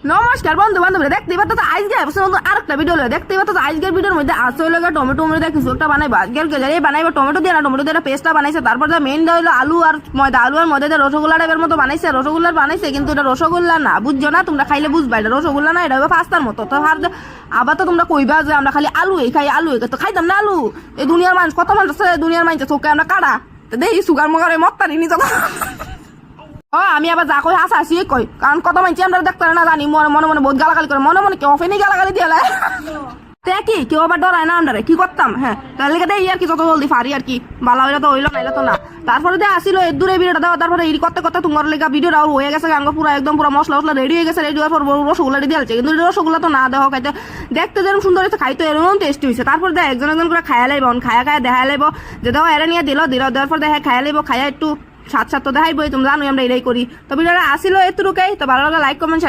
নমস্কার বন্ধু বান্ধবরা, দেখতে পাচ্ছ আজকে আরেকটা ভিডিও দেখতে পাচ্ছ। আজকের ভিডিওর মধ্যে আছে হলো টমেটো মধ্যে কিছু একটা বানাইবো। আজকের বানাইবো টমেটো দিয়ে না, টমেটো দিয়ে পেস্টটা বানাইছে। তারপর মেইন হলো আলু আর ময়দা, আলু আর ময়দা দিয়ে রসগোল্লা টাইপের মতো বানাইছে। রসগোল্লার বানাইছে কিন্তু এটা রসগোল্লা না, বুঝছো না? তোমরা খাইলে বুঝবা এটা রসগোল্লা না, এটা হবে পাস্তার মতো। তো আবার তো তোমরা কইবা যে আমরা খালি আলু খাই, আলু তো খাইতাম না আলু। এই দুনিয়ার মানুষ কত মানুষ আছে, দুনিয়ার মানুষ চোখে আমরা কাটা দেখি সুগার মগারে মত্তারি নিজ। আমি আবার যা কই হাসি কই, কারণ কত মানছি আমরা দেখতে না জানি, মনে মনে মনে বহুত গালাগালি করে, মনে মনে কেউ ফেনি গালাগালি দিয়ে কি কেউ আবার ডরায় না আমরা কি করতাম। হ্যাঁ তাহলে দেই আর কি যত জলদি পারি আর কি, ভালো হইলে তো হইলো, নাইলে তো না। তারপরে আসিল এর দূরে ভিডিওটা দেওয়া, তারপরে এই করতে করতে তোমার লেগা ভিডিওটা হয়ে গেছে, গান পুরো একদম পুরো মশলা মশলা রেডি হয়ে গেছে। রেডি হওয়ার পর রসগোল্লা রেডি আছে, কিন্তু রসগোল্লা তো না দেওয়া খাইতে দেখতে যেরকম সুন্দর হয়েছে, খাইতে এরকম টেস্টি হয়েছে। তারপর দেখ একজন একজন করে খায়া লাইব, খায়া খায়া দেখা লাইব যে দেওয়া এরা নিয়ে দিল দেওয়ার পর দেখা খায়া লাইব, খায়া একটু সাত তো দেখাইবই, তুমি জানোই আমরা এটাই করি। তো ভিডিওটা আসিল এতটুকুই। তো ভালো লাগে লাইক কমেন্ট শেয়ার।